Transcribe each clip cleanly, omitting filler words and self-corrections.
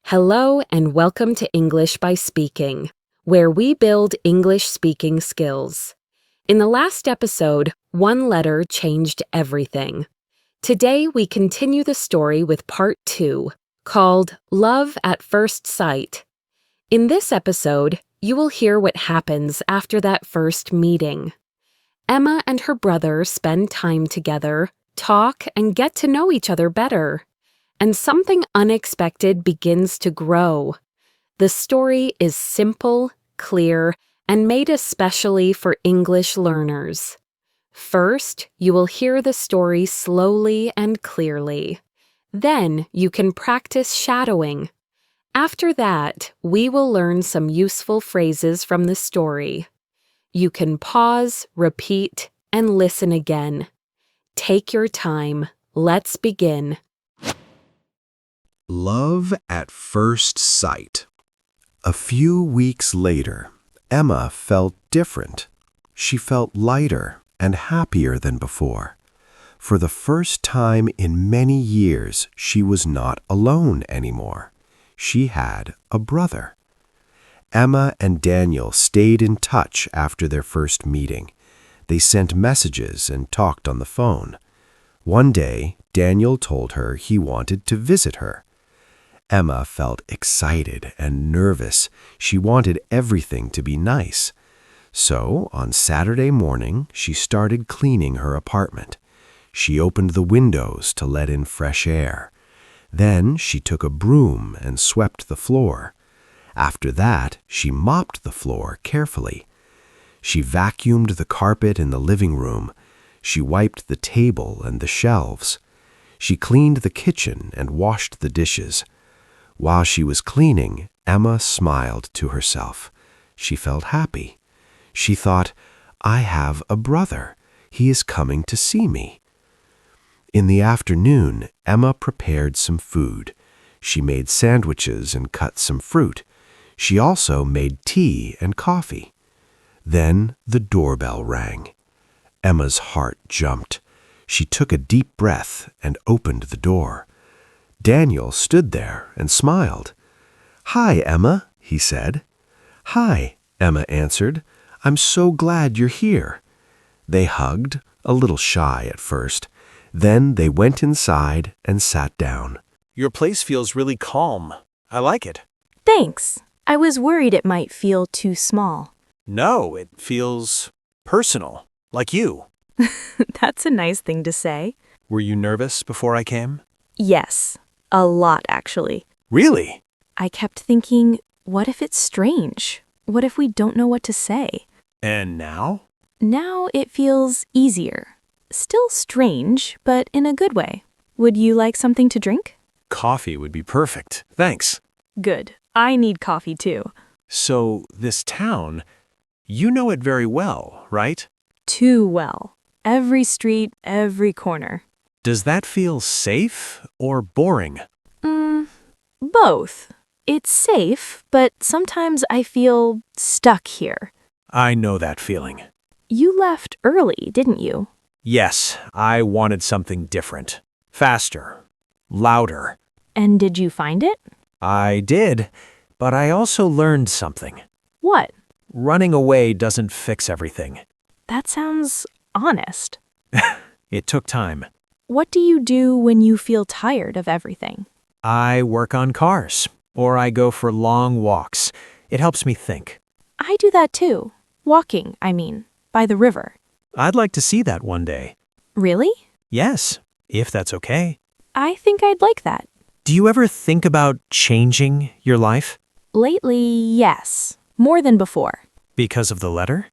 Hello and welcome to English by Speaking, where we build English speaking skills. In the last episode, one letter changed everything. Today we continue the story with part 2, called Love at First Sight. In this episode, you will hear what happens after that first meeting. Emma and her brother spend time together, talk, and get to know each other better. And something unexpected begins to grow. The story is simple, clear, and made especially for English learners. First, you will hear the story slowly and clearly. Then you can practice shadowing. After that, we will learn some useful phrases from the story. You can pause, repeat, and listen again. Take your time. Let's begin. Love at First Sight. A few weeks later, Emma felt different. She felt lighter and happier than before. For the first time in many years, she was not alone anymore. She had a brother. Emma and Daniel stayed in touch after their first meeting. They sent messages and talked on the phone. One day, Daniel told her he wanted to visit her. Emma felt excited and nervous. She wanted everything to be nice. So, on Saturday morning, she started cleaning her apartment. She opened the windows to let in fresh air. Then she took a broom and swept the floor. After that, she mopped the floor carefully. She vacuumed the carpet in the living room. She wiped the table and the shelves. She cleaned the kitchen and washed the dishes. While she was cleaning, Emma smiled to herself. She felt happy. She thought, I have a brother. He is coming to see me. In the afternoon, Emma prepared some food. She made sandwiches and cut some fruit. She also made tea and coffee. Then the doorbell rang. Emma's heart jumped. She took a deep breath and opened the door. Daniel stood there and smiled. Hi, Emma, he said. Hi, Emma answered. I'm so glad you're here. They hugged, a little shy at first. Then they went inside and sat down. Your place feels really calm. I like it. Thanks. I was worried it might feel too small. No, it feels personal, like you. That's a nice thing to say. Were you nervous before I came? Yes, a lot actually. Really? I kept thinking, what if it's strange? What if we don't know what to say? And now? Now it feels easier. Still strange, but in a good way. Would you like something to drink? Coffee would be perfect. Thanks. Good. I need coffee too. So, this town, you know it very well, right? Too well. Every street, every corner. Does that feel safe or boring? Both. It's safe, but sometimes I feel stuck here. I know that feeling. You left early, didn't you? Yes, I wanted something different. Faster. Louder. And did you find it? I did, but I also learned something. What? Running away doesn't fix everything. That sounds honest. It took time. What do you do when you feel tired of everything? I work on cars, or I go for long walks. It helps me think. I do that too. Walking, I mean, by the river. I'd like to see that one day. Really? Yes, if that's okay. I think I'd like that. Do you ever think about changing your life? Lately, yes. More than before. Because of the letter?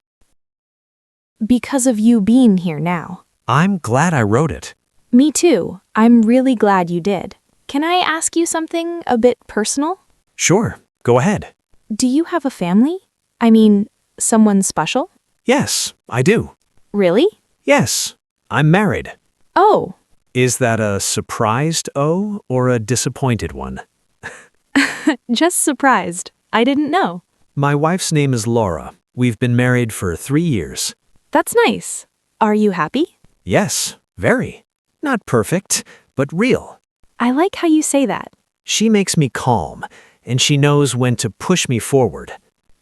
Because of you being here now. I'm glad I wrote it. Me too. I'm really glad you did. Can I ask you something a bit personal? Sure, go ahead. Do you have a family? I mean, someone special? Yes, I do. Really? Yes, I'm married. Oh. Is that a surprised O or a disappointed one? Just surprised. I didn't know. My wife's name is Laura. We've been married for 3 years. That's nice. Are you happy? Yes, very. Not perfect, but real. I like how you say that. She makes me calm. and she knows when to push me forward.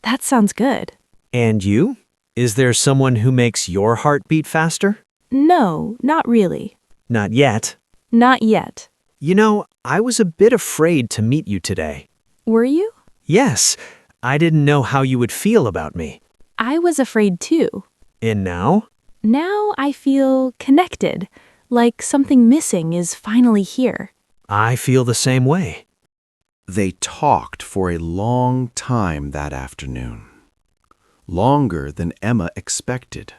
That sounds good. And you? Is there someone who makes your heart beat faster? No, not really. Not yet. Not yet. You know, I was a bit afraid to meet you today. Were you? Yes, I didn't know how you would feel about me. I was afraid too. And now? Now I feel connected, like something missing is finally here. I feel the same way. They talked for a long time that afternoon. Longer than Emma expected.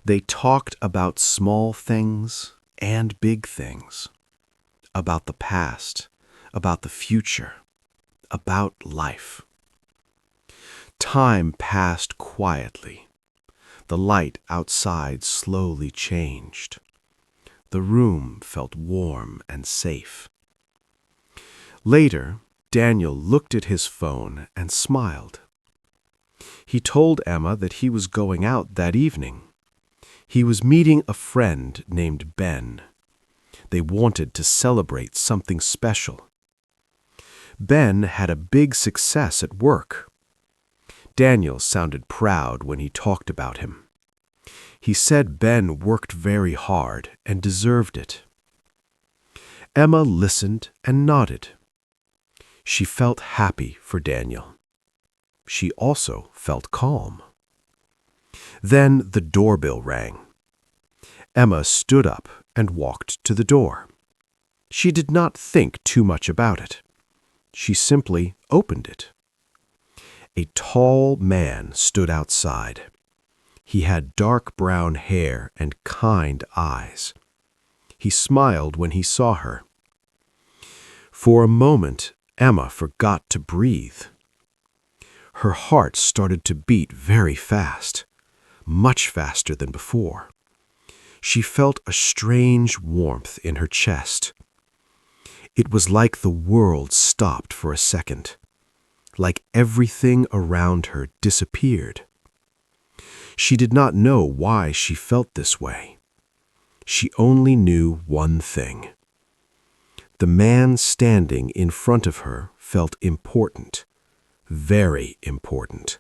They talked about small things and big things. About the past, about the future, about life. Time passed quietly. The light outside slowly changed. The room felt warm and safe. Later, Daniel looked at his phone and smiled. He told Emma that he was going out that evening. He was meeting a friend named Ben. They wanted to celebrate something special. Ben had a big success at work. Daniel sounded proud when he talked about him. He said Ben worked very hard and deserved it. Emma listened and nodded. She felt happy for Daniel. She also felt calm. Then the doorbell rang. Emma stood up and walked to the door. She did not think too much about it. She simply opened it. A tall man stood outside. He had dark brown hair and kind eyes. He smiled when he saw her. For a moment, Emma forgot to breathe. Her heart started to beat very fast, much faster than before. She felt a strange warmth in her chest. It was like the world stopped for a second, like everything around her disappeared. She did not know why she felt this way. She only knew one thing. The man standing in front of her felt important, very important.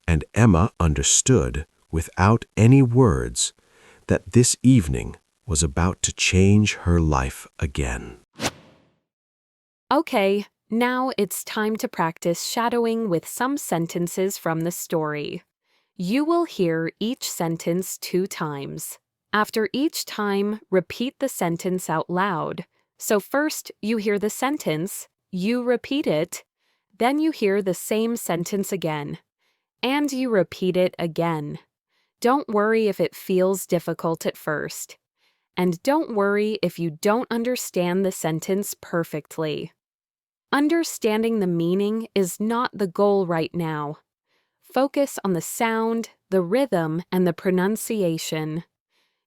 And Emma understood, without any words, that this evening was about to change her life again. Okay, now it's time to practice shadowing with some sentences from the story. You will hear each sentence 2 times. After each time, repeat the sentence out loud. So first, you hear the sentence, you repeat it, then you hear the same sentence again, and you repeat it again. Don't worry if it feels difficult at first. And don't worry if you don't understand the sentence perfectly. Understanding the meaning is not the goal right now. Focus on the sound, the rhythm, and the pronunciation.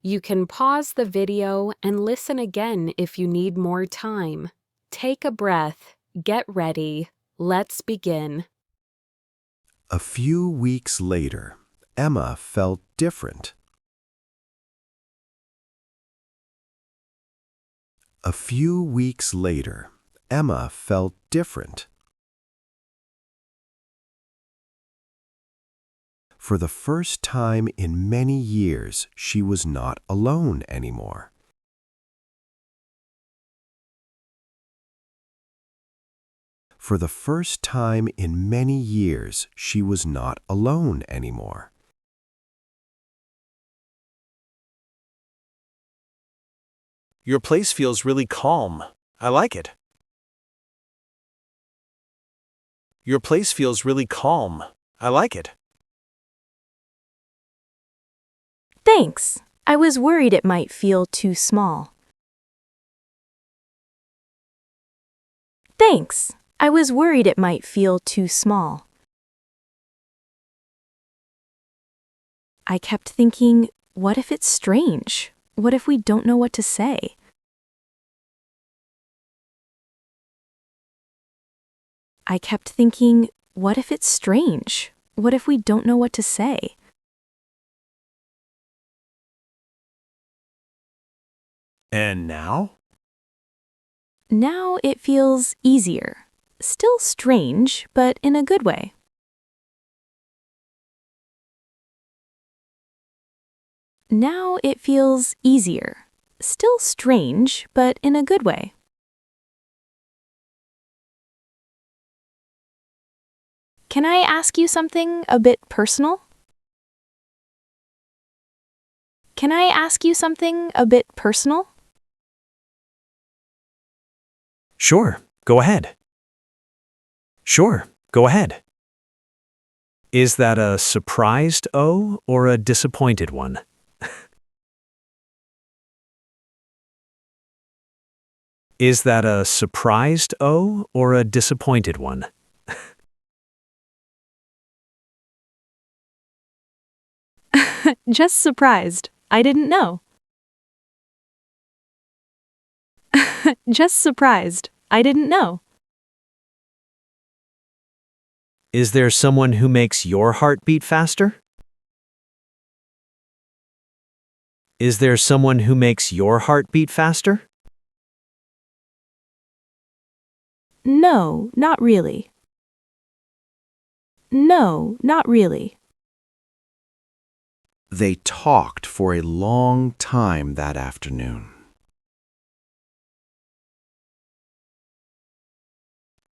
You can pause the video and listen again if you need more time. Take a breath, get ready, let's begin. A few weeks later, Emma felt different. A few weeks later, Emma felt different. For the first time in many years, she was not alone anymore. For the first time in many years, she was not alone anymore. Your place feels really calm. I like it. Your place feels really calm. I like it. Thanks. I was worried it might feel too small. Thanks. I was worried it might feel too small. I kept thinking, what if it's strange? What if we don't know what to say? I kept thinking, what if it's strange? What if we don't know what to say? And now? Now it feels easier. Still strange, but in a good way. Now it feels easier. Still strange, but in a good way. Can I ask you something a bit personal? Can I ask you something a bit personal? Sure, go ahead. Sure, go ahead. Is that a surprised O or a disappointed one? Is that a surprised O or a disappointed one? Just surprised. I didn't know. Just surprised. I didn't know. Is there someone who makes your heart beat faster? Is there someone who makes your heart beat faster? No, not really. No, not really. They talked for a long time that afternoon.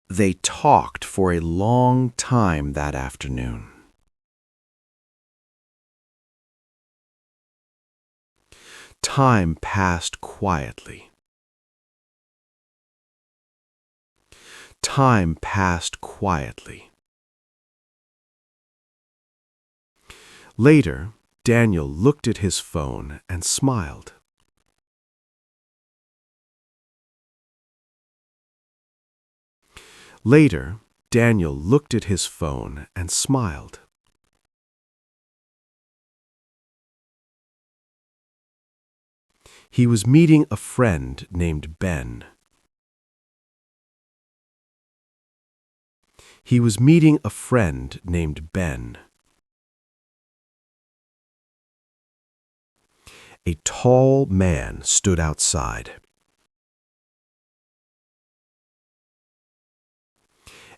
They talked for a long time that afternoon. Time passed quietly. Time passed quietly. Later, Daniel looked at his phone and smiled. Later, Daniel looked at his phone and smiled. He was meeting a friend named Ben. He was meeting a friend named Ben. A tall man stood outside.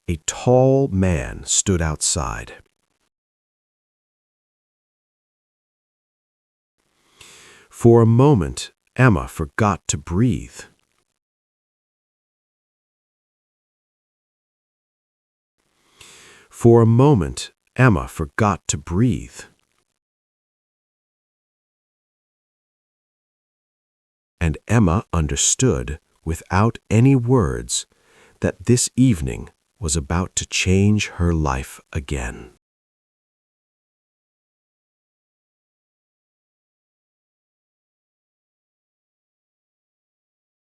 A tall man stood outside. For a moment, Emma forgot to breathe. For a moment, Emma forgot to breathe. And Emma understood, without any words, that this evening was about to change her life again.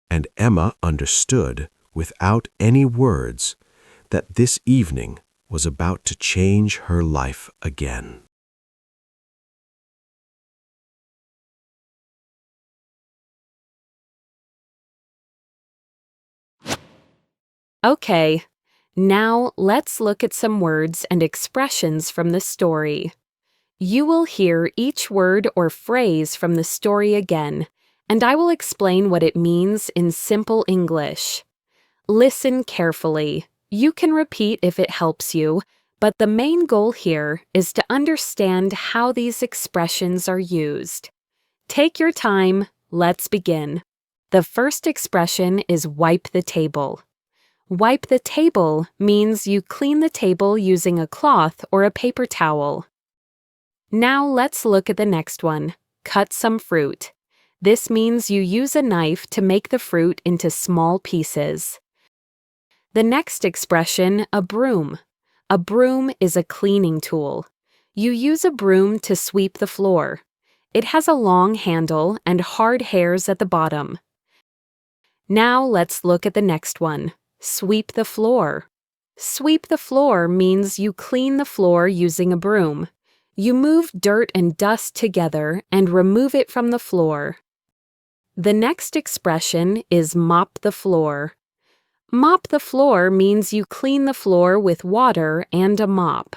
And Emma understood, without any words, that this evening was about to change her life again. Okay, now let's look at some words and expressions from the story. You will hear each word or phrase from the story again, and I will explain what it means in simple English. Listen carefully. You can repeat if it helps you, but the main goal here is to understand how these expressions are used. Take your time. Let's begin. The first expression is wipe the table. Wipe the table means you clean the table using a cloth or a paper towel. Now let's look at the next one. Cut some fruit. This means you use a knife to make the fruit into small pieces. The next expression, a broom. A broom is a cleaning tool. You use a broom to sweep the floor. It has a long handle and hard hairs at the bottom. Now let's look at the next one. Sweep the floor. Sweep the floor means you clean the floor using a broom. You move dirt and dust together and remove it from the floor. The next expression is mop the floor. Mop the floor means you clean the floor with water and a mop.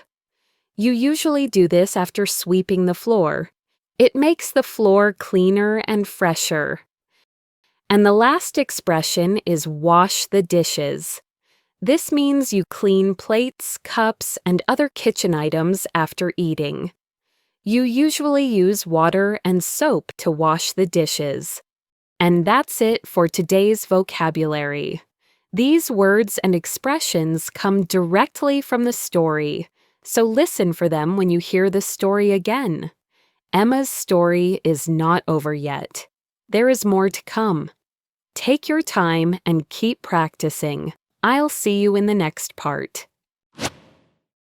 You usually do this after sweeping the floor. It makes the floor cleaner and fresher. And the last expression is wash the dishes. This means you clean plates, cups, and other kitchen items after eating. You usually use water and soap to wash the dishes. And that's it for today's vocabulary. These words and expressions come directly from the story, so listen for them when you hear the story again. Emma's story is not over yet. There is more to come. Take your time and keep practicing. I'll see you in the next part.